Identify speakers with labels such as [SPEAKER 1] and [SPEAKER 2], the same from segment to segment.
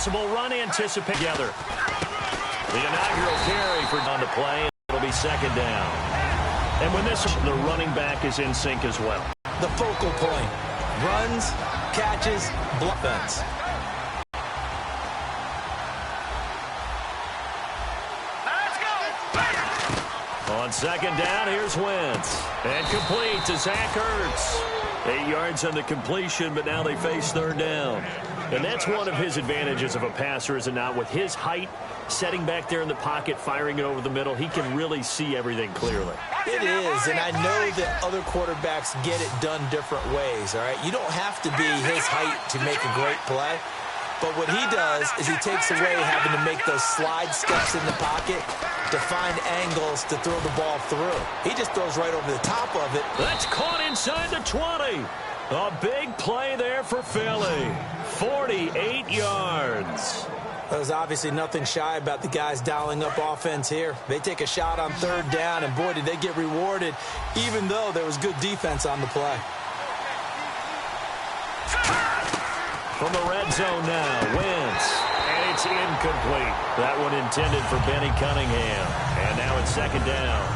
[SPEAKER 1] possible run anticipated together. The inaugural carry for on the play. It'll be second down. And when this, the running back is in sync as well.
[SPEAKER 2] The focal point. Runs, catches, offense.
[SPEAKER 1] On second down, here's Wentz. And complete to Zach Ertz. 8 yards on the completion, but now they face third down. And that's one of his advantages of a passer, is it not? With his height, setting back there in the pocket, firing it over the middle, he can really see everything clearly.
[SPEAKER 2] It is, and I know that other quarterbacks get it done different ways, all right? You don't have to be his height to make a great play. But what he does is he takes away having to make those slide steps in the pocket to find angles to throw the ball through. He just throws right over the top of it.
[SPEAKER 1] That's caught inside the 20. A big play there for Philly. 48 yards.
[SPEAKER 2] There's obviously nothing shy about the guys dialing up offense here. They take a shot on third down, and boy, did they get rewarded, even though there was good defense on the play.
[SPEAKER 1] From the red zone now, Wentz. And it's incomplete. That one intended for Benny Cunningham. And now it's second down.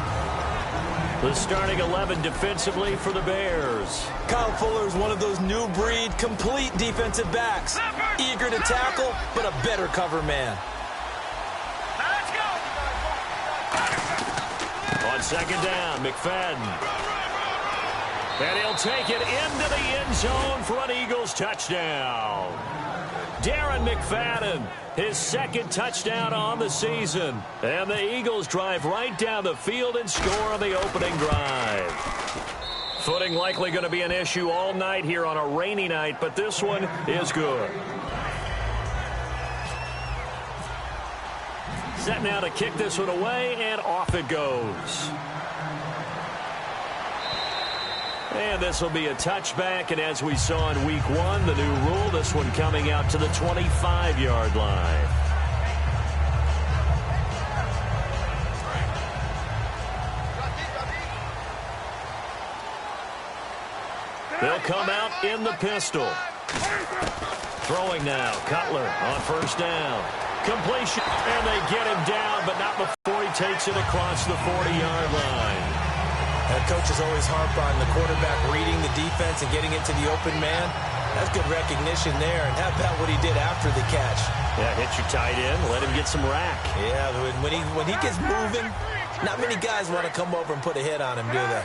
[SPEAKER 1] The starting 11 defensively for the Bears.
[SPEAKER 2] Kyle Fuller is one of those new breed, complete defensive backs. Eager to tackle, but a better cover man.
[SPEAKER 3] Let's go.
[SPEAKER 1] On second down, McFadden. And he'll take it into the end zone for an Eagles touchdown. Darren McFadden, his second touchdown on the season. And the Eagles drive right down the field and score on the opening drive. Footing likely going to be an issue all night here on a rainy night, but this one is good. Set now to kick this one away, and off it goes. And this will be a touchback, and as we saw in week 1, the new rule, this one coming out to the 25-yard line. They'll come out in the pistol. Throwing now, Cutler on first down. Completion, and they get him down, but not before he takes it across the 40-yard line.
[SPEAKER 2] Coaches always harp on the quarterback reading the defense and getting it to the open man. That's good recognition there. And how about what he did after the catch?
[SPEAKER 1] Yeah, hit your tight end, let him get some rack.
[SPEAKER 2] Yeah, when he gets moving, not many guys want to come over and put a hit on him, do they?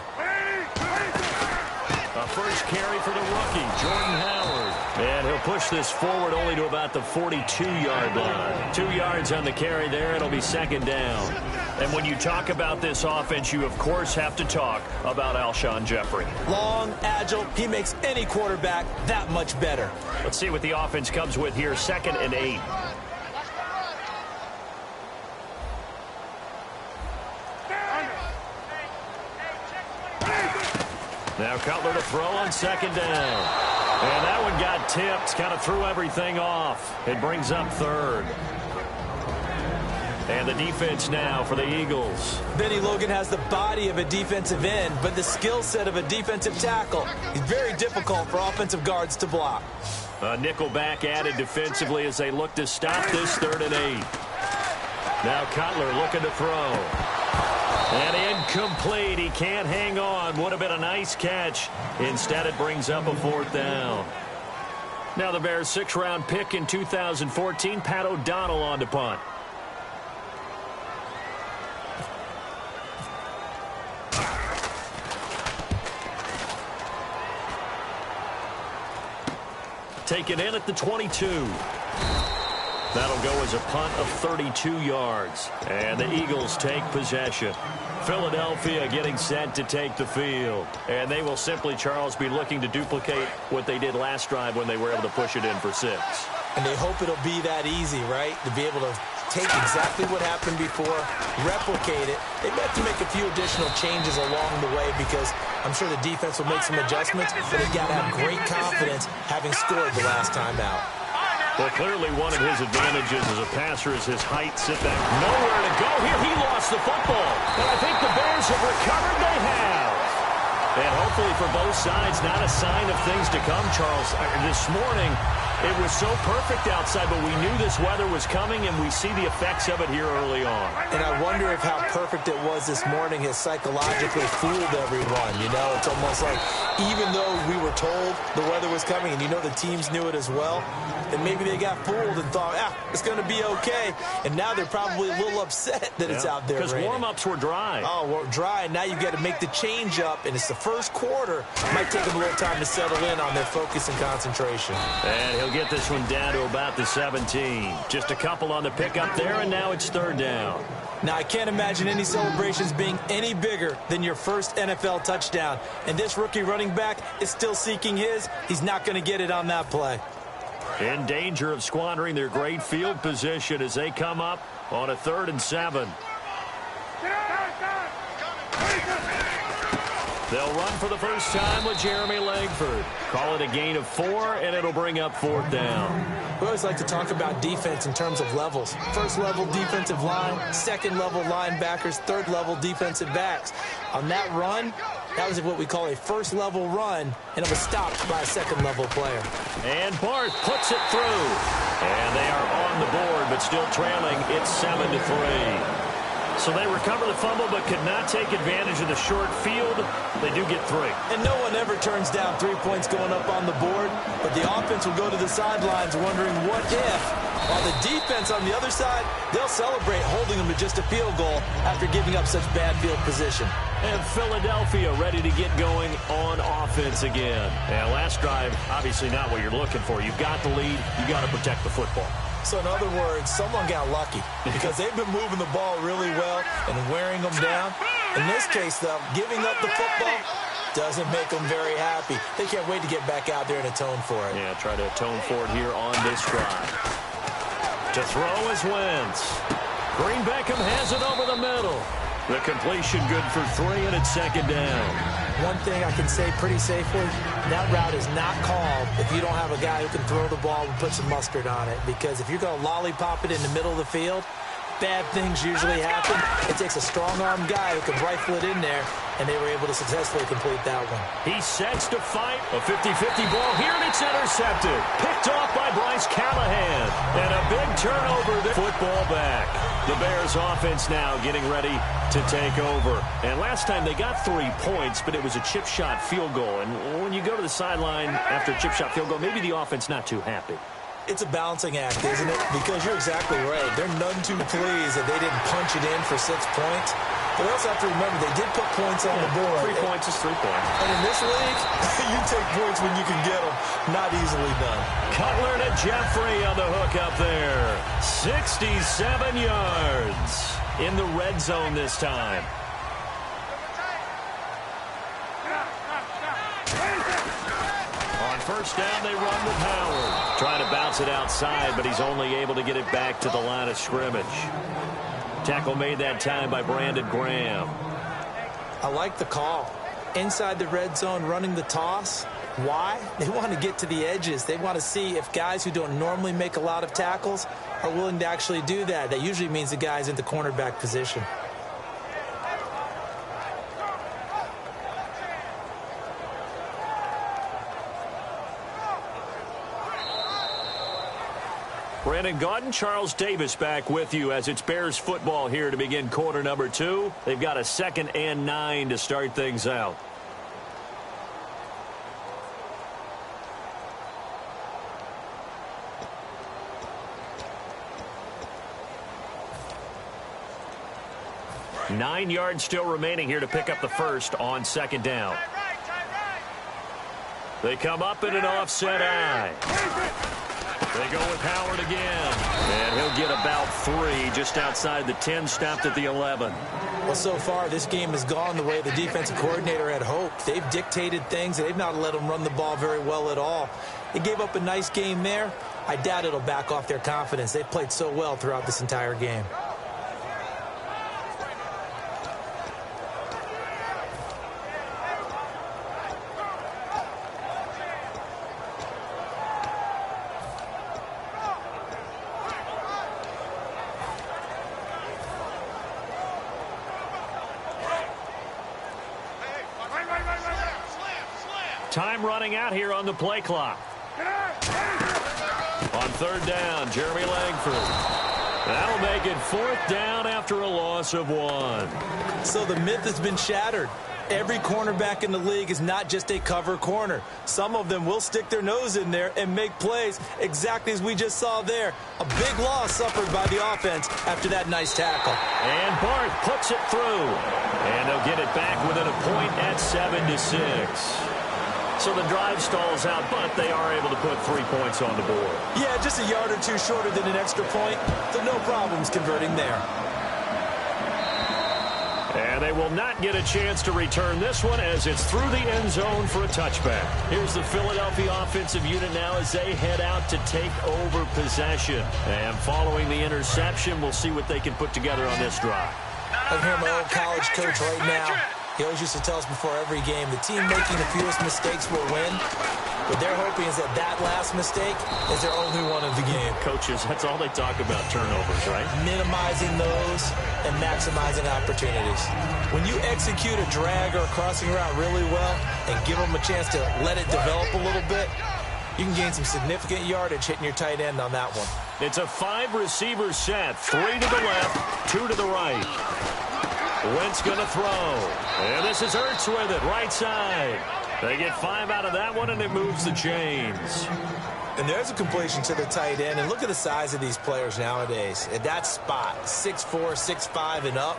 [SPEAKER 1] A first carry for the rookie, Jordan Howard. And he'll push this forward only to about the 42-yard line. 2 yards on the carry there. It'll be second down. And when you talk about this offense, you, of course, have to talk about Alshon Jeffrey.
[SPEAKER 2] Long, agile. He makes any quarterback that much better.
[SPEAKER 1] Let's see what the offense comes with here. 2nd and 8. Now Cutler to throw on second down. And that one got tipped, kind of threw everything off. It brings up third. And the defense now for the Eagles.
[SPEAKER 2] Benny Logan has the body of a defensive end, but the skill set of a defensive tackle. He's very difficult for offensive guards to block.
[SPEAKER 1] A nickel back added defensively as they look to stop this 3rd and 8. Now Cutler looking to throw. And incomplete. He can't hang on. Would have been a nice catch. Instead, it brings up a 4th down. Now the Bears' 6th-round pick in 2014, Pat O'Donnell on to punt. Taken in at the 22. That'll go as a punt of 32 yards. And the Eagles take possession. Philadelphia getting set to take the field. And they will simply, Charles, be looking to duplicate what they did last drive when they were able to push it in for 6.
[SPEAKER 2] And they hope it'll be that easy, right? To be able to take exactly what happened before, replicate it. They may have to make a few additional changes along the way because I'm sure the defense will make some adjustments, but they've got to have great confidence having scored the last time out.
[SPEAKER 1] Well, clearly one of his advantages as a passer is his height. Sit back. Nowhere to go here. He lost the football. And I think the Bears have recovered. They have. And hopefully for both sides, not a sign of things to come, Charles. This morning, It was so perfect outside, but we knew this weather was coming, and we see the effects of it here early on.
[SPEAKER 2] And I wonder if how perfect it was this morning has psychologically fooled everyone. You know, it's almost like even though we were told the weather was coming, and you know the teams knew it as well, and maybe they got fooled and thought, it's going to be okay. And now they're probably a little upset that it's out there
[SPEAKER 1] because
[SPEAKER 2] raining.
[SPEAKER 1] Warm-ups were dry.
[SPEAKER 2] Oh, well, dry, and now you've got to make the change up, and it's the first quarter. Might take them a little time to settle in on their focus and concentration.
[SPEAKER 1] And he'll get this one down to about the 17. Just a couple on the pickup there, and now it's third down.
[SPEAKER 2] Now, I can't imagine any celebrations being any bigger than your first NFL touchdown. And this rookie running back is still seeking his. He's not going to get it on that play.
[SPEAKER 1] In danger of squandering their great field position as they come up on a 3rd and 7. They'll run for the first time with Jeremy Langford. Call it a gain of 4, and it'll bring up 4th down.
[SPEAKER 2] We always like to talk about defense in terms of levels. First level defensive line, second level linebackers, third level defensive backs. On that run, that was what we call a first level run, and it was stopped by a second level player.
[SPEAKER 1] And Barth puts it through. And they are on the board, but still trailing. It's 7-3. So they recover the fumble but could not take advantage of the short field. They do get 3.
[SPEAKER 2] And no one ever turns down 3 points going up on the board, but the offense will go to the sidelines wondering what if. While the defense on the other side, they'll celebrate holding them to just a field goal after giving up such bad field position.
[SPEAKER 1] And Philadelphia ready to get going on offense again. And last drive, obviously not what you're looking for. You've got the lead. You've got to protect the football.
[SPEAKER 2] So in other words, someone got lucky because they've been moving the ball really well and wearing them down. In this case, though, giving up the football doesn't make them very happy. They can't wait to get back out there and atone for it.
[SPEAKER 1] Yeah, try to atone for it here on this drive. To throw is Wentz. Green Beckham has it over the middle. The completion good for 3, and it's 2nd down.
[SPEAKER 2] One thing I can say pretty safely, that route is not called if you don't have a guy who can throw the ball and put some mustard on it. Because if you're going to lollipop it in the middle of the field, bad things usually happen. It takes a strong-armed guy who can rifle it in there, and they were able to successfully complete that one.
[SPEAKER 1] He sets to fight. A 50-50 ball here, and it's intercepted. Picked off by Bryce Callahan. And a big turnover. Football back. The Bears offense now getting ready to take over. And last time they got 3 points, but it was a chip shot field goal. And when you go to the sideline after a chip shot field goal, maybe the offense not too happy.
[SPEAKER 2] It's a balancing act, isn't it? Because you're exactly right. They're none too pleased that they didn't punch it in for 6 points. But we also have to remember they did put points on the board.
[SPEAKER 1] 3 points is 3 points.
[SPEAKER 2] And in this league, you take points when you can get them. Not easily done.
[SPEAKER 1] Cutler to Jeffrey on the hook up there. 67 yards in the red zone this time. On first down, they run with Howard. Trying to bounce it outside, but he's only able to get it back to the line of scrimmage. Tackle made that time by Brandon Graham.
[SPEAKER 2] I like the call. Inside the red zone, running the toss. Why? They want to get to the edges. They want to see if guys who don't normally make a lot of tackles are willing to actually do that. That usually means the guy's in the cornerback position.
[SPEAKER 1] Brandon Gaudin, Charles Davis back with you as it's Bears football here to begin quarter number 2. They've got a 2nd and 9 to start things out. Nine yards still remaining here to pick up the first on 2nd down. They come up in an offset eye. They go with Howard again. And he'll get about 3 just outside the 10, stopped at the 11.
[SPEAKER 2] Well, so far, this game has gone the way the defensive coordinator had hoped. They've dictated things. They've not let them run the ball very well at all. They gave up a nice game there. I doubt it'll back off their confidence. They've played so well throughout this entire game.
[SPEAKER 1] Time running out here on the play clock. On third down, Jeremy Langford. That'll make it fourth down after a loss of 1.
[SPEAKER 2] So the myth has been shattered. Every cornerback in the league is not just a cover corner. Some of them will stick their nose in there and make plays exactly as we just saw there. A big loss suffered by the offense after that nice tackle.
[SPEAKER 1] And Barth puts it through. And they'll get it back within a point at 7-6. So the drive stalls out, but they are able to put 3 points on the board.
[SPEAKER 2] Yeah, just a yard or two shorter than an extra point, so no problems converting there.
[SPEAKER 1] And they will not get a chance to return this one as it's through the end zone for a touchback. Here's the Philadelphia offensive unit now as they head out to take over possession. And following the interception, we'll see what they can put together on this drive.
[SPEAKER 2] I hear my old college coach right now. He always used to tell us before every game, the team making the fewest mistakes will win. What they're hoping is that last mistake is their only one of the game.
[SPEAKER 1] Coaches, that's all they talk about, turnovers, right?
[SPEAKER 2] Minimizing those and maximizing opportunities. When you execute a drag or a crossing route really well and give them a chance to let it develop a little bit, you can gain some significant yardage hitting your tight end on that one.
[SPEAKER 1] It's a 5-receiver set. 3 to the left, 2 to the right. Wentz going to throw. And this is Ertz with it, right side. They get 5 out of that one, and it moves the chains.
[SPEAKER 2] And there's a completion to the tight end. And look at the size of these players nowadays. At that spot, 6'4", 6'5", and up.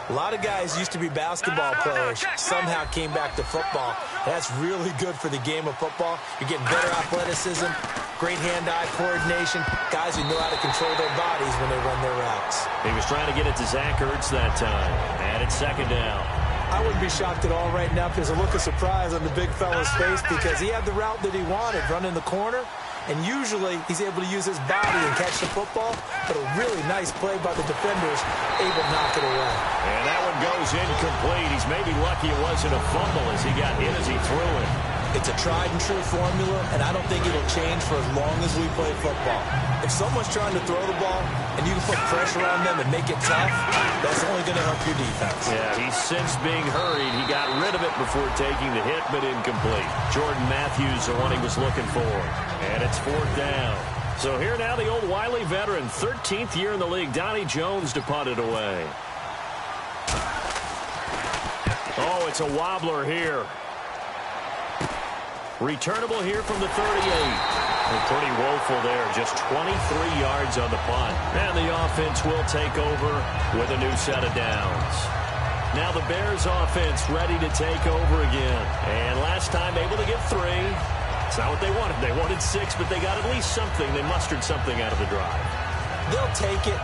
[SPEAKER 2] A lot of guys used to be basketball players, somehow came back to football. That's really good for the game of football. You're getting better athleticism, great hand-eye coordination, guys who know how to control their bodies when they run their routes.
[SPEAKER 1] He was trying to get it to Zach Ertz that time, and it's second down.
[SPEAKER 2] I wouldn't be shocked at all right now if there's a look of surprise on the big fella's face because he had the route that he wanted, running the corner. And usually he's able to use his body and catch the football, but a really nice play by the defenders, able to knock it away.
[SPEAKER 1] And that one goes incomplete. He's maybe lucky it wasn't a fumble as he got hit as he threw it.
[SPEAKER 2] It's a tried-and-true formula, and I don't think it'll change for as long as we play football. If someone's trying to throw the ball and you can put pressure on them and make it tough, that's only going to help your defense.
[SPEAKER 1] Yeah, he's since being hurried. He got rid of it before taking the hit, but incomplete. Jordan Matthews, the one he was looking for. And it's fourth down. So here now the old Wiley veteran, 13th year in the league, Donnie Jones to punt it away. Oh, it's a wobbler here. Returnable here from the 38. And pretty woeful there, just 23 yards on the punt. And the offense will take over with a new set of downs. Now the Bears offense ready to take over again. And last time able to get 3. It's not what they wanted. They wanted 6, but they got at least something. They mustered something out of the drive.
[SPEAKER 2] They'll take it.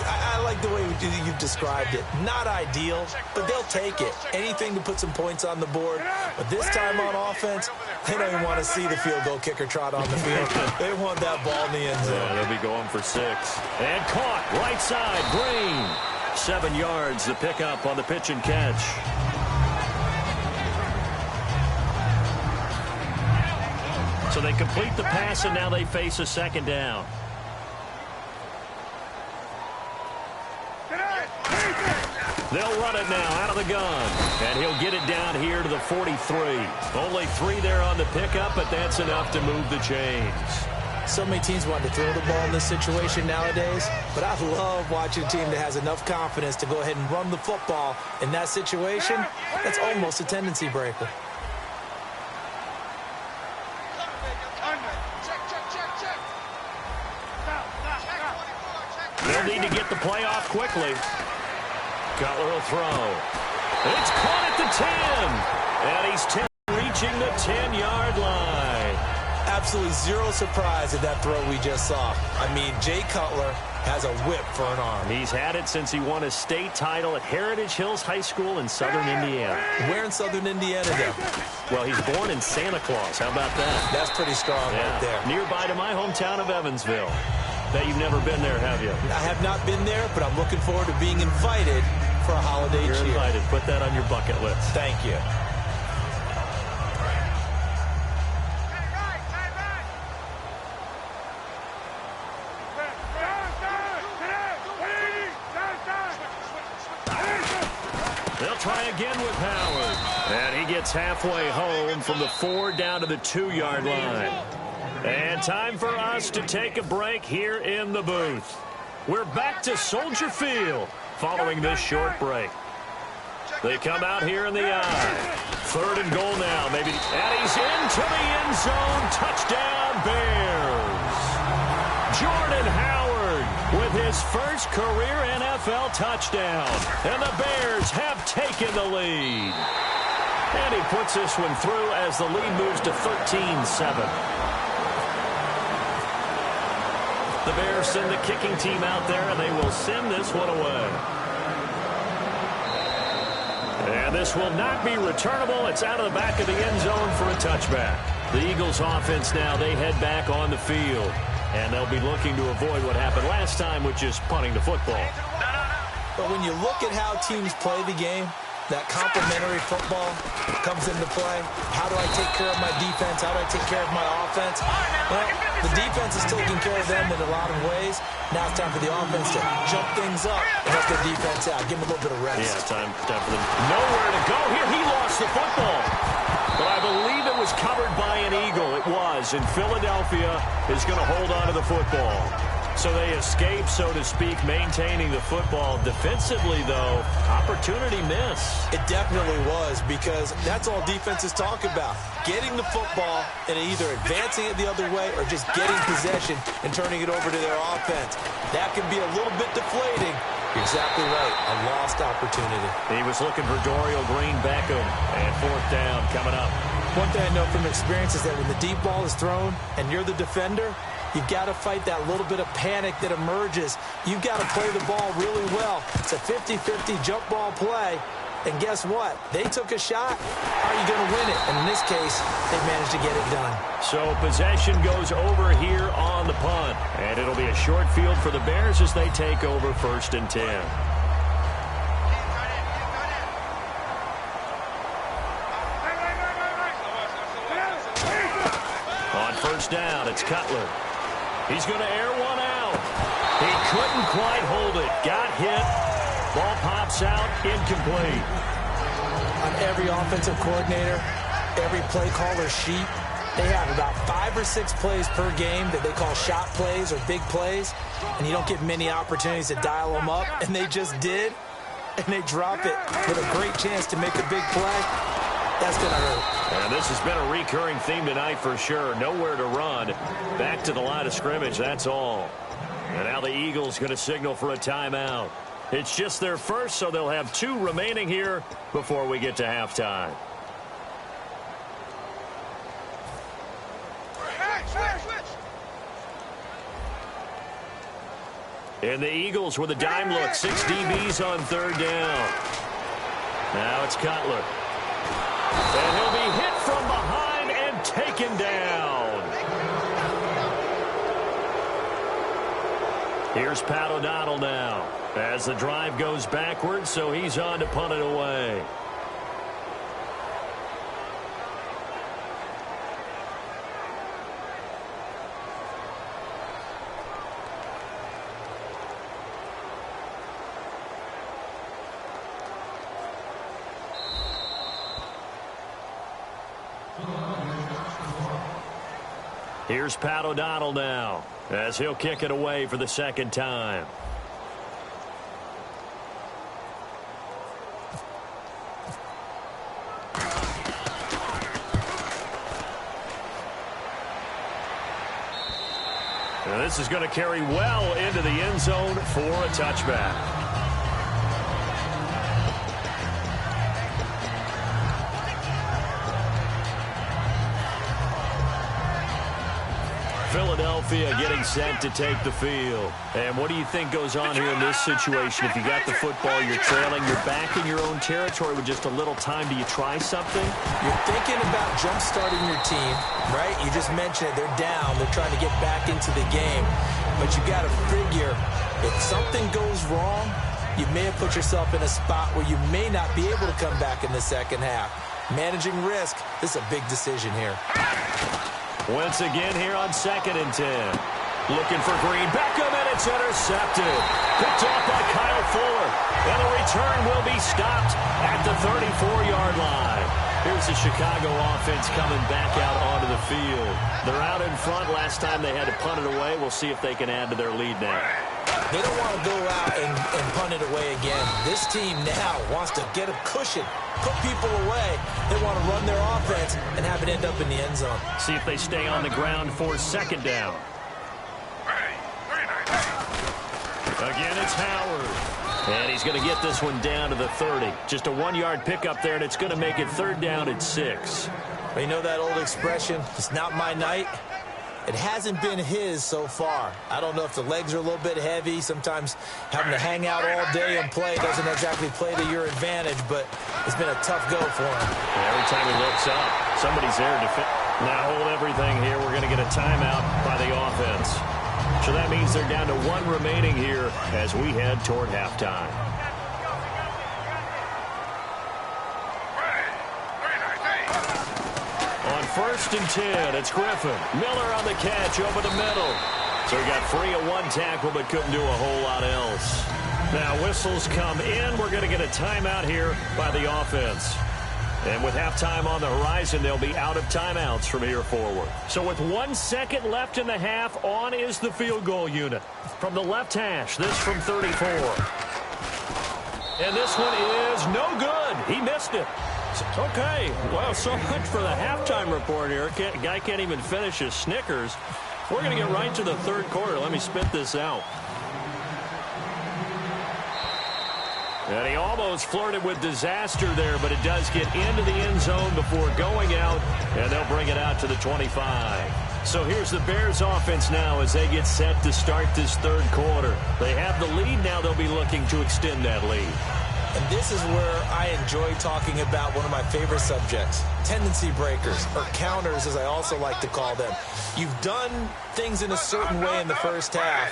[SPEAKER 2] I like the way you've described it. Not ideal, but they'll take it. Anything to put some points on the board. But this time on offense, they don't even want to see the field goal kicker trot on the field. They want that ball in the end zone.
[SPEAKER 1] Yeah, they'll be going for 6. And caught, right side, Green. 7 yards, the pickup on the pitch and catch. So they complete the pass, and now they face a second down. They'll run it now out of the gun. And he'll get it down here to the 43. Only 3 there on the pickup, but that's enough to move the chains.
[SPEAKER 2] So many teams want to throw the ball in this situation nowadays, but I love watching a team that has enough confidence to go ahead and run the football in that situation. That's almost a tendency breaker.
[SPEAKER 1] They'll need to get the play off quickly. Cutler will throw. It's caught at the 10. And he's reaching the 10-yard line.
[SPEAKER 2] Absolutely zero surprise at that throw we just saw. I mean, Jay Cutler has a whip for an arm.
[SPEAKER 1] He's had it since he won a state title at Heritage Hills High School in southern Indiana.
[SPEAKER 2] Where in southern Indiana, though?
[SPEAKER 1] Well, he's born in Santa Claus. How about that?
[SPEAKER 2] That's pretty strong right there.
[SPEAKER 1] Nearby to my hometown of Evansville. Bet you've never been there, have you?
[SPEAKER 2] I have not been there, but I'm looking forward to being invited for a holiday cheer.
[SPEAKER 1] You're invited. Put that on your bucket list.
[SPEAKER 2] Thank you.
[SPEAKER 1] They'll try again with Howard. And he gets halfway home from the 4 down to the 2-yard line. And time for us to take a break here in the booth. We're back to Soldier Field following this short break. They come out here in the eye. 3rd and goal now, maybe. And he's into the end zone. Touchdown, Bears. Jordan Howard with his first career NFL touchdown. And the Bears have taken the lead. And he puts this one through as the lead moves to 13-7. The Bears send the kicking team out there, and they will send this one away. And this will not be returnable. It's out of the back of the end zone for a touchback. The Eagles offense now, they head back on the field. And they'll be looking to avoid what happened last time, which is punting the football.
[SPEAKER 2] But when you look at how teams play the game, that complementary football comes into play. How do I take care of my defense? How do I take care of my offense? Well, the defense is taking care of them in a lot of ways. Now it's time for the offense to jump things up and help the defense out. Give them a little bit of rest.
[SPEAKER 1] Yeah, time for them. Nowhere to go here. He lost the football. But I believe it was covered by an Eagle. It was. And Philadelphia is going to hold on to the football. So they escape, so to speak, maintaining the football. Defensively, though, opportunity miss.
[SPEAKER 2] It definitely was, because that's all defenses talk about. Getting the football and either advancing it the other way or just getting possession and turning it over to their offense. That can be a little bit deflating. You're exactly right. A lost opportunity.
[SPEAKER 1] He was looking for Dorial Green-Beckham. And 4th down coming up.
[SPEAKER 2] One thing I know from experience is that when the deep ball is thrown and you're the defender, you've got to fight that little bit of panic that emerges. You've got to play the ball really well. It's a 50-50 jump ball play. And guess what? They took a shot. How are you going to win it? And in this case, they managed to get it done.
[SPEAKER 1] So possession goes over here on the punt. And it'll be a short field for the Bears as they take over 1st and 10. On 1st down, it's Cutler. He's going to air one out. He couldn't quite hold it. Got hit. Ball pops out, incomplete.
[SPEAKER 2] On every offensive coordinator, every play caller sheet, they have about 5 or 6 plays per game that they call shot plays or big plays, and you don't get many opportunities to dial them up, and they just did, and they drop it with a great chance to make a big play. That's going to hurt.
[SPEAKER 1] And this has been a recurring theme tonight for sure. Nowhere to run. Back to the line of scrimmage, that's all. And now the Eagles going to signal for a timeout. It's just their first, so they'll have 2 remaining here before we get to halftime. And the Eagles with a dime look. 6 DBs on 3rd down. Now it's Cutler. And he'll be hit from behind and taken down. Here's Pat O'Donnell now as the drive goes backwards, so he's on to punt it away. Here's Pat O'Donnell now as he'll kick it away for the 2nd time. And this is going to carry well into the end zone for a touchback. Philadelphia getting set to take the field. And what do you think goes on here in this situation? If you got the football, you're trailing, you're back in your own territory with just a little time. Do you try something?
[SPEAKER 2] You're thinking about jump-starting your team, right? You just mentioned it. They're down. They're trying to get back into the game. But you got to figure, if something goes wrong, you may have put yourself in a spot where you may not be able to come back in the second half. Managing risk, this is a big decision here.
[SPEAKER 1] Once again here on 2nd and 10. Looking for Green. Beckham, and it's intercepted. Picked off by Kyle Fuller. And the return will be stopped at the 34-yard line. Here's the Chicago offense coming back out onto the field. They're out in front. Last time they had to punt it away. We'll see if they can add to their lead now.
[SPEAKER 2] They don't want to go out and punt it away again. This team now wants to get a cushion, put people away. They want to run their offense and have it end up in the end zone.
[SPEAKER 1] See if they stay on the ground for second down. Again, it's Howard. And he's going to get this one down to the 30. Just a 1-yard pickup there, and it's going to make it third down at 6.
[SPEAKER 2] You know that old expression, it's not my night? It hasn't been his so far. I don't know if the legs are a little bit heavy. Sometimes having to hang out all day and play doesn't exactly play to your advantage, but it's been a tough go for him.
[SPEAKER 1] Every time he looks up, somebody's there to defend. Now hold everything here. We're going to get a timeout by the offense. So that means they're down to 1 remaining here as we head toward halftime. On 1st and 10, it's Griffin. Miller on the catch over the middle. So he got free of 1 tackle but couldn't do a whole lot else. Now whistles come in. We're going to get a timeout here by the offense. And with halftime on the horizon, they'll be out of timeouts from here forward. So with 1 second left in the half, on is the field goal unit. From the left hash, this from 34. And this one is no good. He missed it. Okay, well, so much for the halftime report here. Guy can't even finish his Snickers. We're going to get right to the third quarter. Let me spit this out. And he almost flirted with disaster there, but it does get into the end zone before going out, and they'll bring it out to the 25. So here's the Bears offense now as they get set to start this third quarter. They have the lead. Now they'll be looking to extend that lead.
[SPEAKER 2] And this is where I enjoy talking about one of my favorite subjects, tendency breakers, or counters as I also like to call them. You've done things in a certain way in the first half,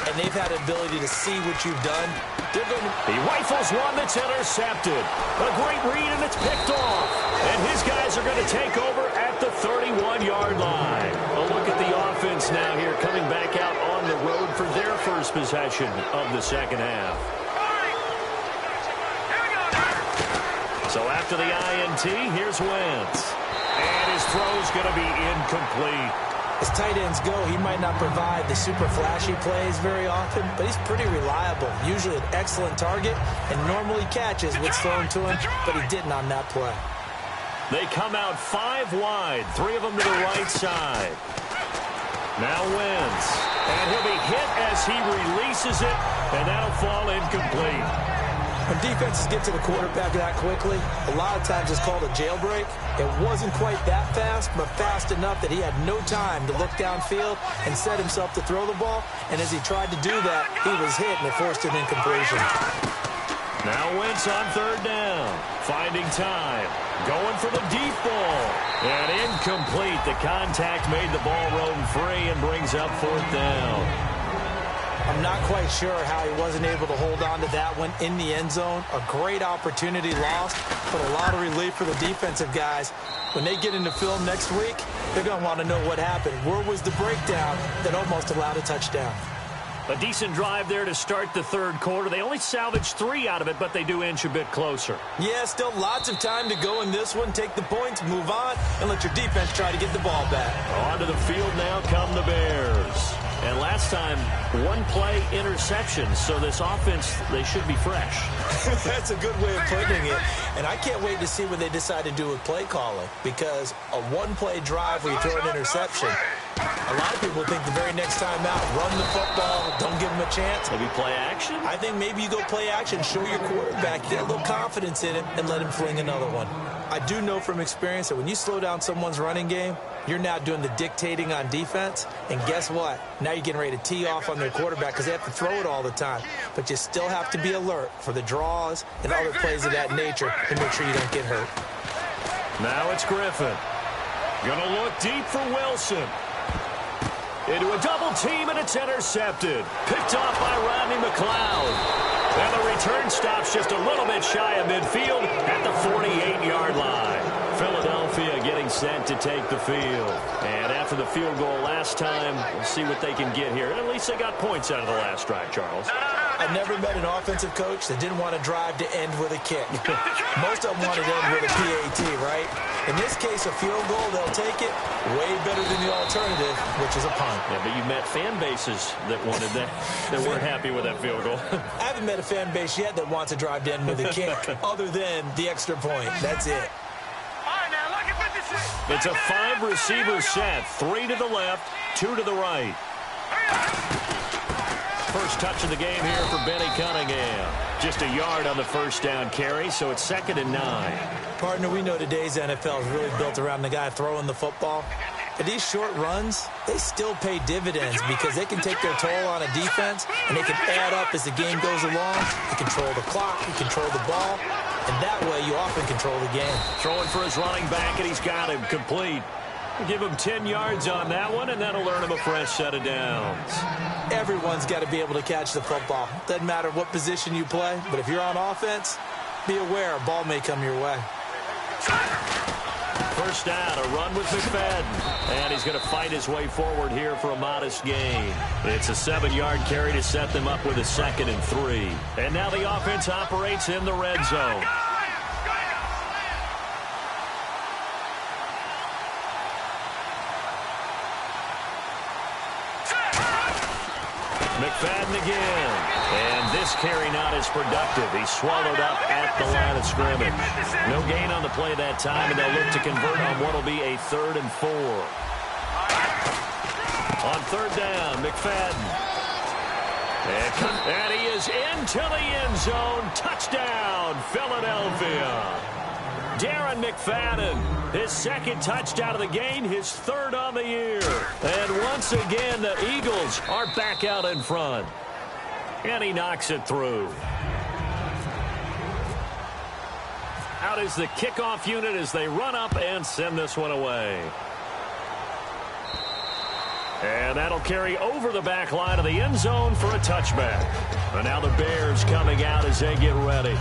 [SPEAKER 2] and they've had the ability to see what you've done.
[SPEAKER 1] He rifles one that's intercepted. A great read, and it's picked off. And his guys are going to take over at the 31-yard line. A look at the offense now here, coming back out on the road for their first possession of the second half. So after the INT, here's Wentz. And his throw's going to be incomplete.
[SPEAKER 2] As tight ends go, he might not provide the super flashy plays very often, but he's pretty reliable. Usually an excellent target, and normally catches what's thrown to him, but he didn't on that play.
[SPEAKER 1] They come out 5 wide, 3 of them to the right side. Now Wentz. And he'll be hit as he releases it, and that'll fall incomplete.
[SPEAKER 2] When defenses get to the quarterback that quickly, a lot of times it's called a jailbreak. It wasn't quite that fast, but fast enough that he had no time to look downfield and set himself to throw the ball. And as he tried to do that, he was hit, and it forced an incompletion.
[SPEAKER 1] Now Wentz on third down, finding time, going for the deep ball. And incomplete. The contact made the ball roam free and brings up fourth down.
[SPEAKER 2] I'm not quite sure how he wasn't able to hold on to that one in the end zone. A great opportunity lost, but a lot of relief for the defensive guys. When they get into film next week, they're going to want to know what happened. Where was the breakdown that almost allowed a touchdown?
[SPEAKER 1] A decent drive there to start the third quarter. They only salvaged 3 out of it, but they do inch a bit closer.
[SPEAKER 2] Yeah, still lots of time to go in this one. Take the points, move on, and let your defense try to get the ball back.
[SPEAKER 1] Onto the field now come the Bears. And last time, 1 play interception, so this offense, they should be fresh.
[SPEAKER 2] That's a good way of putting it. And I can't wait to see what they decide to do with play calling, because a 1-play drive where you throw an interception, a lot of people think the very next time out, run the football, don't give them a chance.
[SPEAKER 1] Maybe play action?
[SPEAKER 2] I think maybe you go play action, show your quarterback, get a little confidence in him, and let him fling another one. I do know from experience that when you slow down someone's running game, you're now doing the dictating on defense, and guess what? Now you're getting ready to tee off on their quarterback because they have to throw it all the time. But you still have to be alert for the draws and other plays of that nature to make sure you don't get hurt.
[SPEAKER 1] Now it's Griffin. Gonna look deep for Wilson. Into a double team, and it's intercepted. Picked off by Rodney McLeod. And the return stops just a little bit shy of midfield at the 48-yard line. Philadelphia getting set to take the field. And after the field goal last time, we'll see what they can get here. At least they got points out of the last drive, Charles.
[SPEAKER 3] No.
[SPEAKER 2] I never met an offensive coach that didn't want to drive to end with a kick. Most of them want to end with a PAT, right? In this case, a field goal, they'll take it way better than the alternative, which is a punt.
[SPEAKER 1] Yeah, but you met fan bases that wanted that, that weren't happy with that field goal.
[SPEAKER 2] I haven't met a fan base yet that wants to drive to end with a kick other than the extra point. That's it.
[SPEAKER 1] It's a 5-receiver set. 3 to the left, 2 to the right. First touch of the game here for Benny Cunningham. Just a yard on the first down carry, so it's 2nd and 9.
[SPEAKER 2] Partner, we know today's NFL is really built around the guy throwing the football. But these short runs, they still pay dividends because they can take their toll on a defense, and they can add up as the game goes along. You control the clock, you control the ball, and that way you often control the game.
[SPEAKER 1] Throwing for his running back, and he's got him complete. Give him 10 yards on that one, and that'll earn him a fresh set of downs.
[SPEAKER 2] Everyone's got to be able to catch the football. Doesn't matter what position you play, but if you're on offense, be aware a ball may come your way.
[SPEAKER 1] First down, a run with McFadden. And he's going to fight his way forward here for a modest gain. It's a 7-yard carry to set them up with a 2nd and 3. And now the offense operates in the red zone. McFadden again. And this carry not as productive. He's swallowed up at the line of scrimmage. No gain on the play that time, and they'll look to convert on what will be a 3rd and 4. On 3rd down, McFadden. And he is into the end zone. Touchdown, Philadelphia. Darren McFadden, his 2nd touchdown of the game, his 3rd on the year. And once again, the Eagles are back out in front. And he knocks it through. Out is the kickoff unit as they run up and send this one away. And that'll carry over the back line of the end zone for a touchback. And now the Bears coming out as they get ready.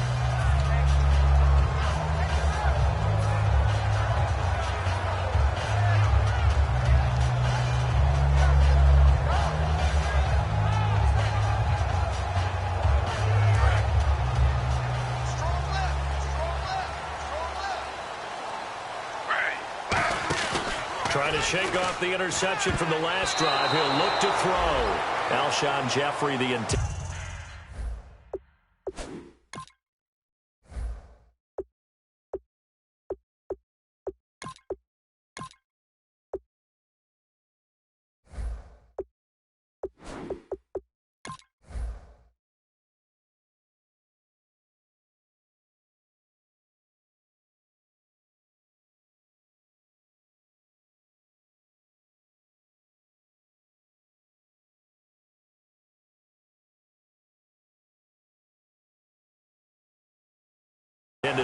[SPEAKER 1] Trying to shake off the interception from the last drive. He'll look to throw. Alshon Jeffrey, the intent.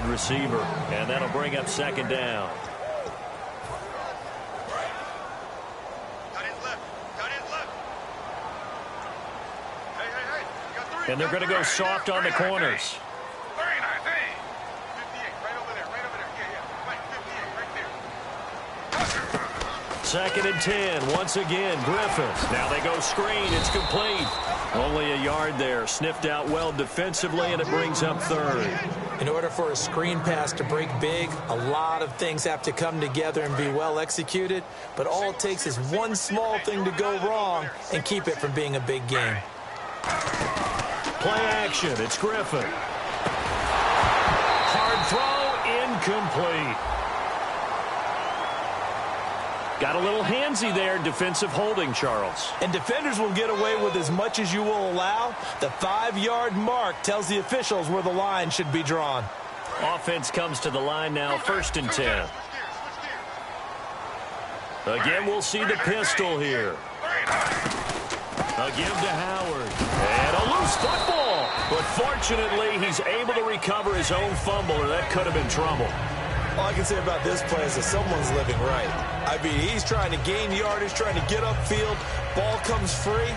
[SPEAKER 1] Receiver, and that'll bring up 2nd down. And they're going to go soft on the corners.
[SPEAKER 3] Very nice. Hey. 58, right over there. Right, 58, right there.
[SPEAKER 1] 2nd and 10. Once again, Griffin. Now they go screen. It's complete. Only a yard there. Sniffed out well defensively, and it brings up 3rd.
[SPEAKER 2] In order for a screen pass to break big, a lot of things have to come together and be well executed, but all it takes is one small thing to go wrong and keep it from being a big game.
[SPEAKER 1] Play action. It's Griffin. Hard throw, incomplete. Got a little handsy there, defensive holding, Charles.
[SPEAKER 2] And defenders will get away with as much as you will allow. The 5-yard mark tells the officials where the line should be drawn.
[SPEAKER 1] Offense comes to the line now, 1st and 10. Again, we'll see the pistol here. A give to Howard. And a loose football. But fortunately, he's able to recover his own fumble, or that could have been trouble.
[SPEAKER 2] All I can say about this play is that someone's living right. I mean, he's trying to gain yardage, trying to get upfield. Ball comes free.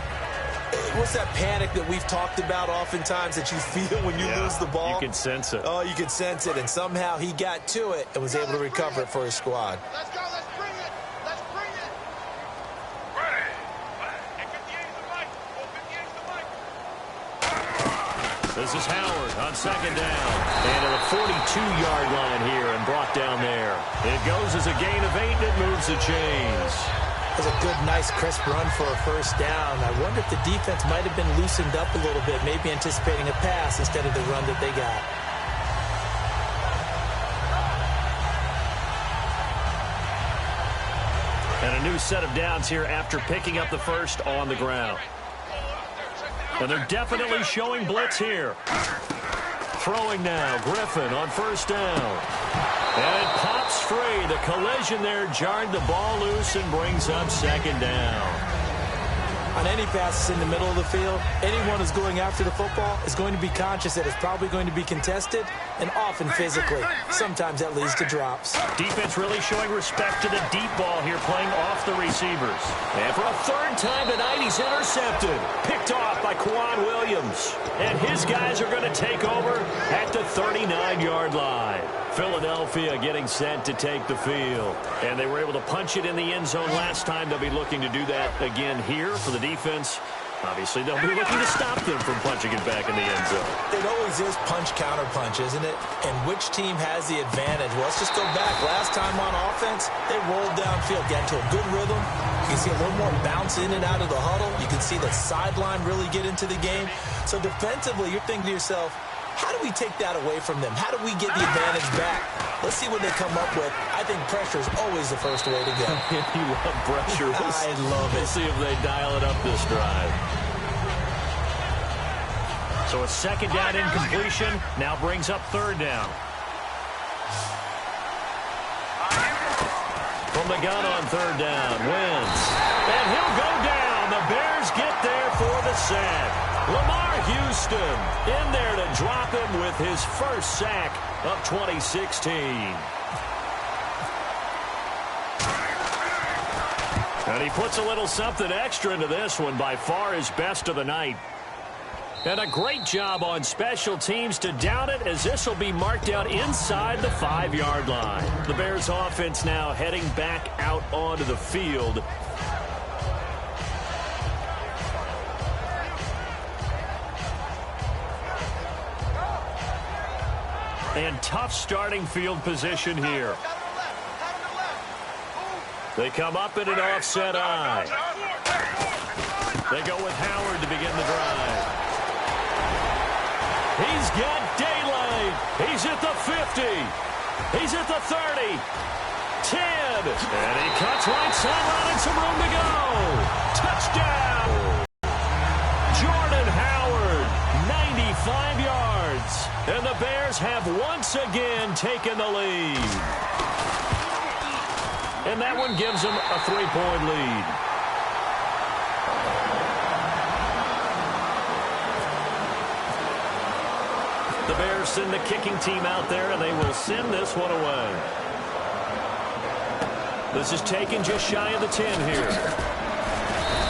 [SPEAKER 2] What's that panic that we've talked about oftentimes that you feel when you lose the ball?
[SPEAKER 1] You can sense it.
[SPEAKER 2] Oh, you can sense it. And somehow he got to it and was able to recover it for his squad.
[SPEAKER 3] Let's go. Let's bring it. Let's bring it. Ready. And 58 is the mic. Oh, 58 is the mic.
[SPEAKER 1] This is Howard on second down. And at the 42-yard line here and brought down there. It goes as a gain of 8, and it moves the chains.
[SPEAKER 2] That was a good, nice, crisp run for a first down. I wonder if the defense might have been loosened up a little bit, maybe anticipating a pass instead of the run that they got.
[SPEAKER 1] And a new set of downs here after picking up the first on the ground. And they're definitely showing blitz here. Throwing now, Griffin on first down. And it pops free. The collision there jarred the ball loose and brings up second down.
[SPEAKER 2] On any passes in the middle of the field, anyone who's going after the football is going to be conscious that it's probably going to be contested and often physically. Sometimes that leads to drops.
[SPEAKER 1] Defense really showing respect to the deep ball here, playing off the receivers. And for a third time tonight, he's intercepted. Picked off by Quan Williams. And his guys are going to take over at the 39-yard line. Philadelphia getting set to take the field. And they were able to punch it in the end zone last time. They'll be looking to do that again here for the defense. Obviously, they'll be looking to stop them from punching it back in the end zone.
[SPEAKER 2] It always is punch-counter-punch, isn't it? And which team has the advantage? Well, let's just go back. Last time on offense, they rolled downfield, got into a good rhythm. You can see a little more bounce in and out of the huddle. You can see the sideline really get into the game. So defensively, you're thinking to yourself, how do we take that away from them? How do we get the advantage back? Let's see what they come up with. I think pressure is always the first way to go.
[SPEAKER 1] You love pressure.
[SPEAKER 2] I love it.
[SPEAKER 1] We'll see if they dial it up this drive. So a second down incompletion now brings up third down. From the gun on third down, Wentz. And he'll go down. The Bears get there for the sack. Lamar Houston in there to drop him with his first sack of 2016. And he puts a little something extra into this one, by far his best of the night. And a great job on special teams to down it, as this will be marked out inside the 5-yard line. The Bears offense now heading back out onto the field. And tough starting field position here. They come up in an offset eye. They go with Howard to begin the drive. He's got daylight. He's at the 50. He's at the 30. 10. And he cuts right sideline and some room to go. Touchdown. Jordan Howard, 95 yards. And the Bears have once again taken the lead. And that one gives them a 3-point lead. The Bears send the kicking team out there, and they will send this one away. This is taken just shy of the 10 here.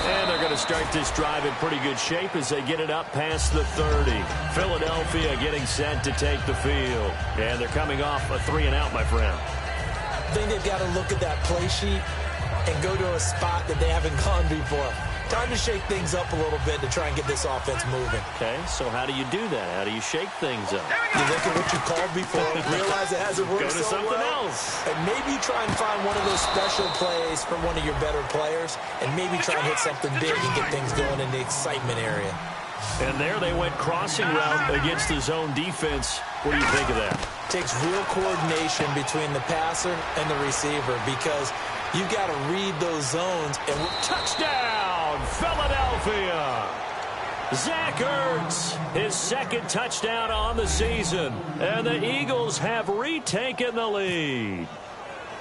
[SPEAKER 1] And they're going to start this drive in pretty good shape as they get it up past the 30. Philadelphia getting set to take the field. And they're coming off a 3-and-out, my friend.
[SPEAKER 2] I think they've got to look at that play sheet and go to a spot that they haven't gone before. Time to shake things up a little bit to try and get this offense moving.
[SPEAKER 1] Okay, so how do you do that? How do you shake things up?
[SPEAKER 2] You look at what you called before, realize it hasn't worked
[SPEAKER 1] Go to
[SPEAKER 2] so
[SPEAKER 1] something
[SPEAKER 2] well,
[SPEAKER 1] else.
[SPEAKER 2] and maybe try and find one of those special plays from one of your better players, and maybe try and hit something big and get things going in the excitement area.
[SPEAKER 1] And there they went crossing route against the zone defense. What do you think of that?
[SPEAKER 2] Takes real coordination between the passer and the receiver, because you got to read those zones. And
[SPEAKER 1] touchdown, Philadelphia! Zach Ertz, his second touchdown on the season. And the Eagles have retaken the lead.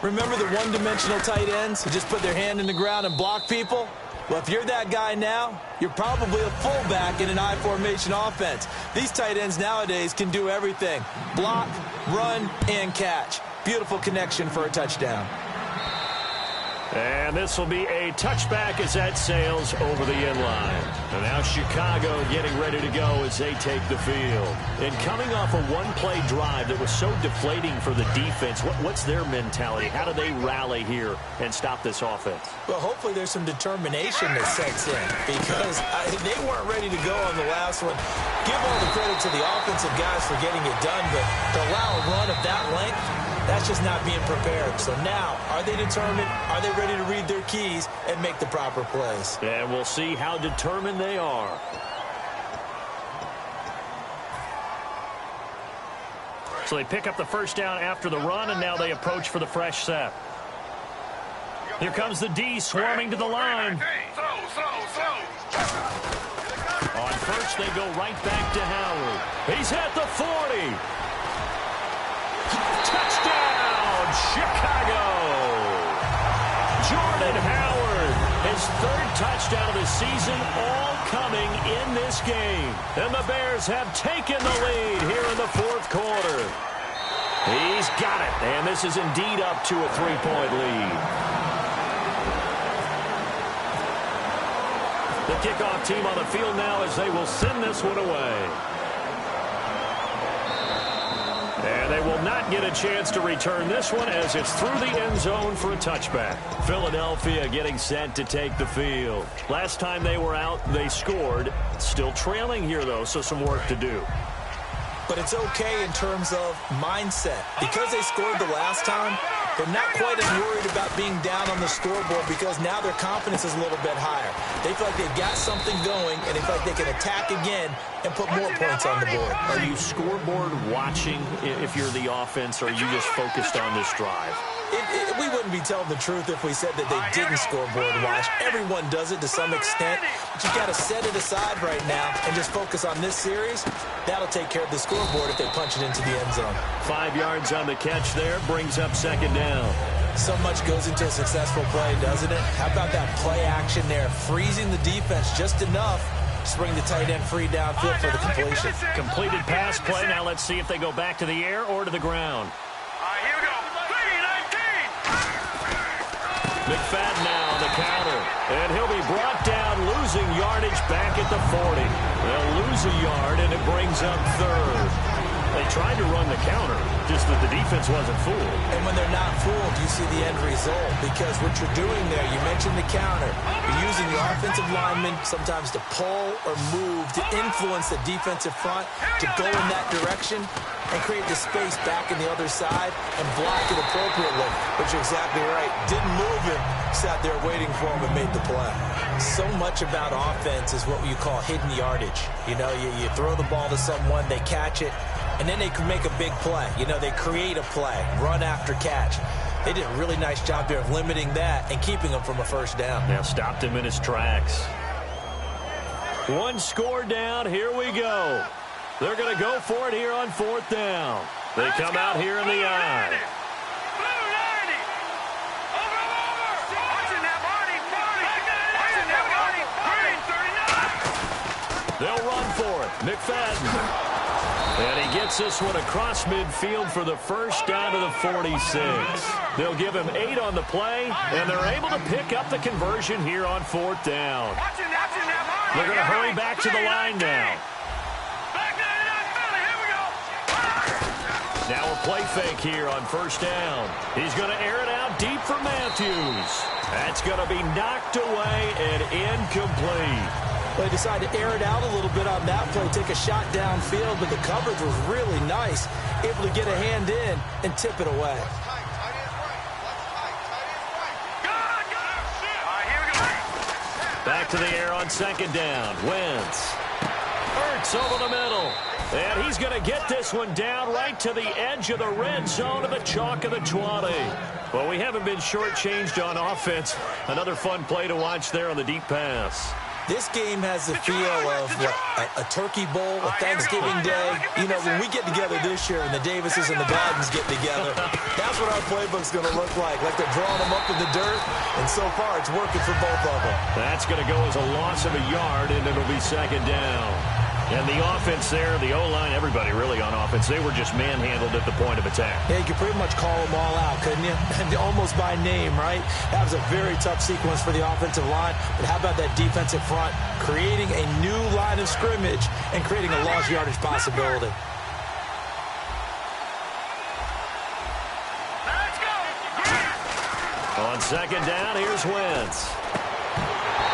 [SPEAKER 2] Remember the one-dimensional tight ends who just put their hand in the ground and block people? Well, if you're that guy now, you're probably a fullback in an I-formation offense. These tight ends nowadays can do everything. Block, run, and catch. Beautiful connection for a touchdown.
[SPEAKER 1] And this will be a touchback as that sails over the inline. And now Chicago getting ready to go as they take the field. And coming off a one-play drive that was so deflating for the defense, what's their mentality? How do they rally here and stop this offense?
[SPEAKER 2] Well, hopefully there's some determination that sets in because they weren't ready to go on the last one. Give all the credit to the offensive guys for getting it done, but to allow a run of that length, that's just not being prepared. So now, are they determined? Are they ready to read their keys and make the proper plays?
[SPEAKER 1] And we'll see how determined they are. So they pick up the first down after the run, and now they approach for the fresh set. Here comes the D swarming to the line. On first, they go right back to Howard. He's at the 40. Touchdown, Chicago! Jordan Howard, his third touchdown of the season, all coming in this game. And the Bears have taken the lead here in the fourth quarter. He's got it, and this is indeed up to a 3-point lead. The kickoff team on the field now as they will send this one away. And they will not get a chance to return this one as it's through the end zone for a touchback. Philadelphia getting set to take the field. Last time they were out, they scored. Still trailing here, though, so some work to do.
[SPEAKER 2] But it's okay in terms of mindset. Because they scored the last time, they're not quite as worried about being down on the scoreboard because now their confidence is a little bit higher. They feel like they've got something going, and they feel like they can attack again and put more points on the board.
[SPEAKER 1] Are you scoreboard watching if you're the offense, or are you just focused on this drive?
[SPEAKER 2] We wouldn't be telling the truth if we said that they didn't scoreboard watch. Everyone does it to some extent, but you've got to set it aside right now and just focus on this series. That'll take care of the scoreboard if they punch it into the end zone.
[SPEAKER 1] 5 yards on the catch there, brings up second down.
[SPEAKER 2] So much goes into a successful play, doesn't it? How about that play action there, freezing the defense just enough to bring the tight end free downfield for the completion.
[SPEAKER 1] Completed pass play. Now let's see if they go back to the air or to the ground.
[SPEAKER 3] Here we go. 3-19.
[SPEAKER 1] McFadden now on the counter. And he'll be brought down, losing yardage back at the 40. They'll lose a yard, and it brings up third. They tried to run the counter, just that the defense wasn't fooled.
[SPEAKER 2] And when they're not fooled, you see the end result. Because what you're doing there, you mentioned the counter. You're using the offensive lineman sometimes to pull or move, to influence the defensive front, to go in that direction and create the space back in the other side and block it appropriately. But you're exactly right. Didn't move him, sat there waiting for him and made the play. So much about offense is what you call hidden yardage. You know, you throw the ball to someone, they catch it, and then they can make a big play. You know, they create a play, run after catch. They did a really nice job there of limiting that and keeping him from a first down.
[SPEAKER 1] Now stopped him in his tracks. One score down, here we go. They're going to go for it here on fourth down. They come out here in the eye. They'll run for it. McFadden. And he gets this one across midfield for the first down to the 46. They'll give him 8 on the play, and they're able to pick up the conversion here on fourth down. They're going to hurry back to the line now. Now a play fake here on first down. He's going to air it out deep for Matthews. That's going to be knocked away and incomplete.
[SPEAKER 2] They decided to air it out a little bit on that play, take a shot downfield, but the coverage was really nice, able to get a hand in and tip it away.
[SPEAKER 1] Back to the air on second down. Wentz. Ertz over the middle. And he's going to get this one down right to the edge of the red zone of the chalk of the 20. Well, we haven't been shortchanged on offense. Another fun play to watch there on the deep pass.
[SPEAKER 2] This game has the feel of a turkey bowl, a Thanksgiving day. You know, when we get together this year and the Davises and the Gladens get together, that's what our playbook's going to look like they're drawing them up in the dirt, and so far it's working for both of them.
[SPEAKER 1] That's going to go as a loss of a yard, and it'll be second down. And the offense there, the O-line, everybody really on offense, they were just manhandled at the point of attack.
[SPEAKER 2] Yeah, you could pretty much call them all out, couldn't you? And almost by name, right? That was a very tough sequence for the offensive line. But how about that defensive front? Creating a new line of scrimmage and creating a lost yardage possibility.
[SPEAKER 1] On second down, here's Wentz.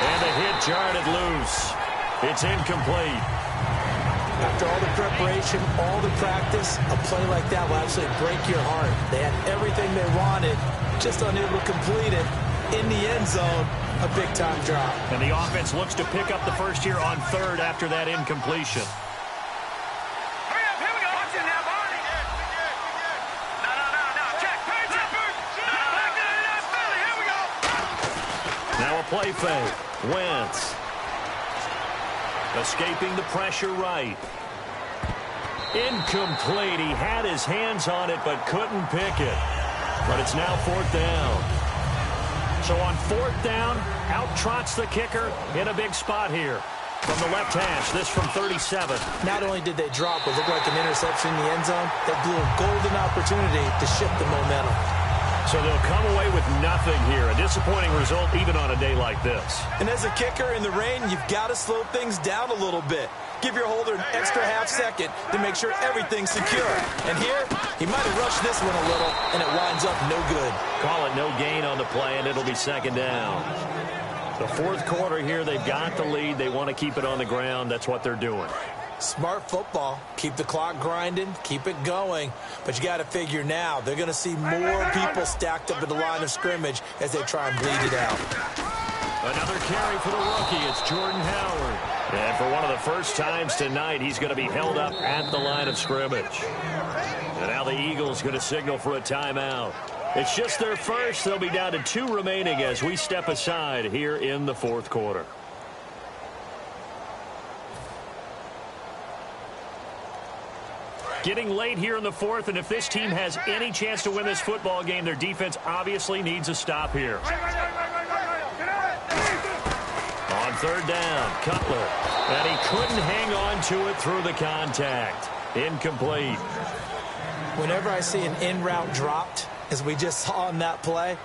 [SPEAKER 1] And the hit jarred it loose. It's incomplete.
[SPEAKER 2] After all the preparation, all the practice, a play like that will absolutely break your heart. They had everything they wanted, just unable to complete it. In the end zone, a big-time drop.
[SPEAKER 1] And the offense looks to pick up the first here on third after that incompletion.
[SPEAKER 3] Hurry up, here we go. Watch it now, Barney. No. Check. Here we go.
[SPEAKER 1] Now a play fake. Wentz. Escaping the pressure right. Incomplete. He had his hands on it but couldn't pick it. But it's now fourth down. So on fourth down, out trots the kicker in a big spot here. From the left hash, this from 37.
[SPEAKER 2] Not only did they drop what looked like an interception in the end zone, they blew a golden opportunity to shift the momentum.
[SPEAKER 1] So they'll come away with nothing here. A disappointing result even on a day like this.
[SPEAKER 2] And as a kicker in the rain, you've got to slow things down a little bit. Give your holder an extra half second to make sure everything's secure. And here, he might have rushed this one a little, and it winds up no good.
[SPEAKER 1] Call it no gain on the play, and it'll be second down. The fourth quarter here, they've got the lead. They want to keep it on the ground. That's what they're doing.
[SPEAKER 2] Smart football. Keep the clock grinding, keep it going. But you got to figure now, they're going to see more people stacked up at the line of scrimmage as they try and bleed it out.
[SPEAKER 1] Another carry for the rookie. It's Jordan Howard. And for one of the first times tonight, he's going to be held up at the line of scrimmage. And now the Eagles going to signal for a timeout. It's just their first. They'll be down to 2 remaining as we step aside here in the fourth quarter. Getting late here in the fourth, and if this team has any chance to win this football game, their defense obviously needs a stop here. On third down, Cutler. And he couldn't hang on to it through the contact. Incomplete.
[SPEAKER 2] Whenever I see an in-route dropped, as we just saw in that play,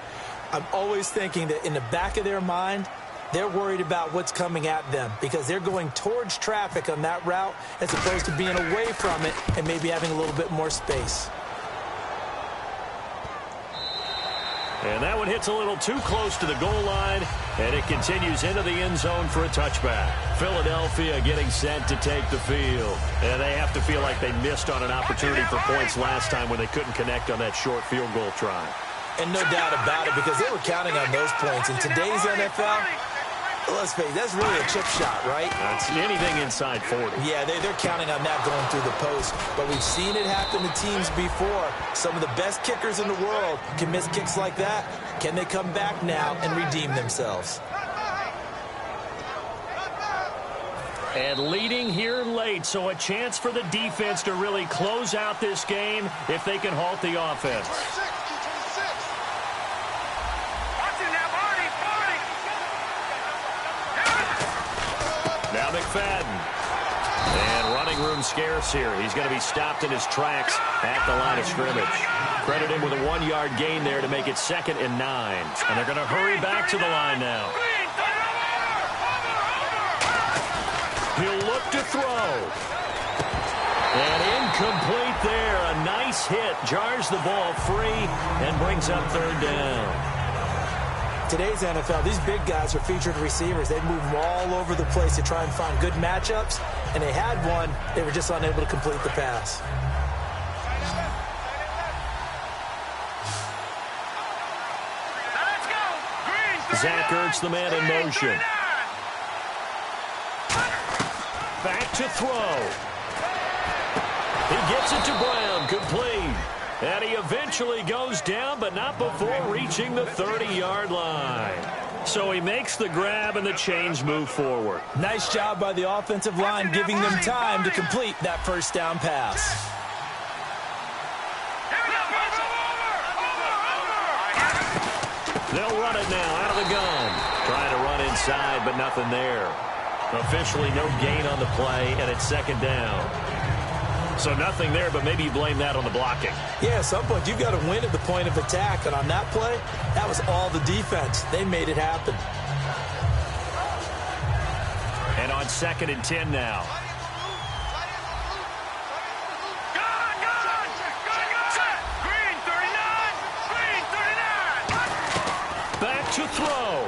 [SPEAKER 2] I'm always thinking that in the back of their mind, they're worried about what's coming at them because they're going towards traffic on that route as opposed to being away from it and maybe having a little bit more space.
[SPEAKER 1] And that one hits a little too close to the goal line, and it continues into the end zone for a touchback. Philadelphia getting set to take the field. And they have to feel like they missed on an opportunity for points last time when they couldn't connect on that short field goal try.
[SPEAKER 2] And no doubt about it, because they were counting on those points. In today's NFL, let's face it, that's really a chip shot, right?
[SPEAKER 1] That's anything inside 40.
[SPEAKER 2] Yeah, they're counting on that going through the post. But we've seen it happen to teams before. Some of the best kickers in the world can miss kicks like that. Can they come back now and redeem themselves?
[SPEAKER 1] And leading here late, so a chance for the defense to really close out this game if they can halt the offense. Now McFadden. And running room scarce here. He's going to be stopped in his tracks at the line of scrimmage. Credit him with a 1-yard gain there to make it 2nd and 9. And they're going to hurry back to the line now. He'll look to throw. And incomplete there. A nice hit. Jars the ball free and brings up 3rd down.
[SPEAKER 2] Today's NFL, these big guys are featured receivers. They move all over the place to try and find good matchups, and they had one. They were just unable to complete the pass.
[SPEAKER 1] Zach Ertz, the man in motion. Back to throw. He gets it to Brown, complete. And he eventually goes down, but not before reaching the 30-yard line. So he makes the grab, and the chains move forward.
[SPEAKER 2] Nice job by the offensive line, giving them time to complete that first down pass.
[SPEAKER 1] They'll run it now out of the gun. Trying to run inside, but nothing there. Officially no gain on the play, and it's second down. So nothing there, but maybe you blame that on the blocking.
[SPEAKER 2] Yeah, at some point, you've got to win at the point of attack. And on that play, that was all the defense. They made it happen.
[SPEAKER 1] And on 2nd and 10 now.
[SPEAKER 3] Green 39. Green 39.
[SPEAKER 1] Back to throw.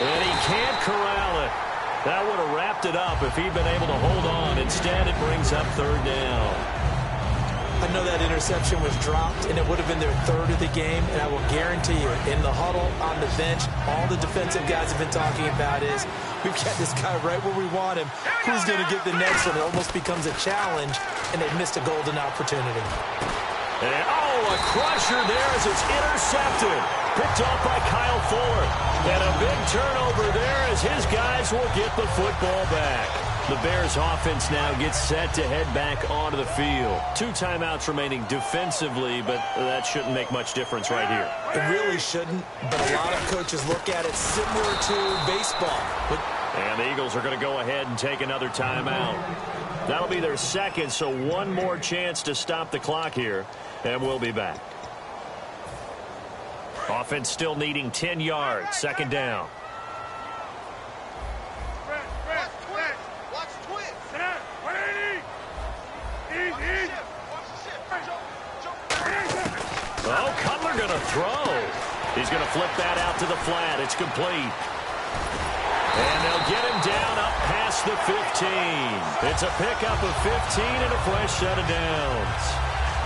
[SPEAKER 1] And he can't corral it. That would have wrapped it up if he'd been able to hold on. Instead, it brings up 3rd down.
[SPEAKER 2] I know that interception was dropped, and it would have been their 3rd of the game, and I will guarantee you, in the huddle, on the bench, all the defensive guys have been talking about is, we've got this guy right where we want him. Who's going to get the next one? It almost becomes a challenge, and they've missed a golden opportunity.
[SPEAKER 1] And, a crusher there as it's intercepted. Picked off by Kyle Fuller. And a big turnover there as his guys will get the football back. The Bears offense now gets set to head back onto the field. 2 timeouts remaining defensively, but that shouldn't make much difference right here.
[SPEAKER 2] It really shouldn't, but a lot of coaches look at it similar to baseball.
[SPEAKER 1] And the Eagles are going to go ahead and take another timeout. That'll be their 2nd, so one more chance to stop the clock here, and we'll be back. Offense still needing 10 yards, 2nd down.
[SPEAKER 3] Watch twist. 180. Easy.
[SPEAKER 1] Oh, Cutler going to throw. He's going to flip that out to the flat. It's complete. And they'll get him down up past the 15. It's a pickup of 15 and a fresh set of downs.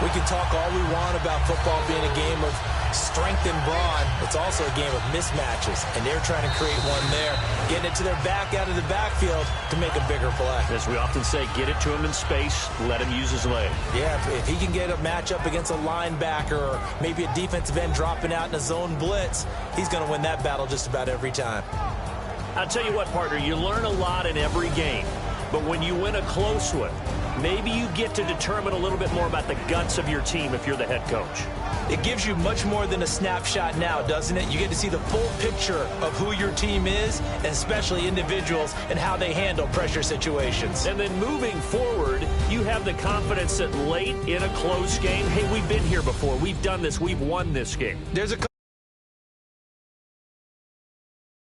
[SPEAKER 2] We can talk all we want about football being a game of strength and brawn. It's also a game of mismatches, and they're trying to create one there, getting it to their back out of the backfield to make a bigger play.
[SPEAKER 1] As we often say, get it to him in space, let him use his leg.
[SPEAKER 2] Yeah, if he can get a matchup against a linebacker or maybe a defensive end dropping out in a zone blitz, he's going to win that battle just about every time.
[SPEAKER 1] I'll tell you what, partner, you learn a lot in every game. But when you win a close one, maybe you get to determine a little bit more about the guts of your team if you're the head coach.
[SPEAKER 2] It gives you much more than a snapshot now, doesn't it? You get to see the full picture of who your team is, and especially individuals, and how they handle pressure situations.
[SPEAKER 1] And then moving forward, you have the confidence that late in a close game, hey, we've been here before. We've done this. We've won this game.
[SPEAKER 2] There's a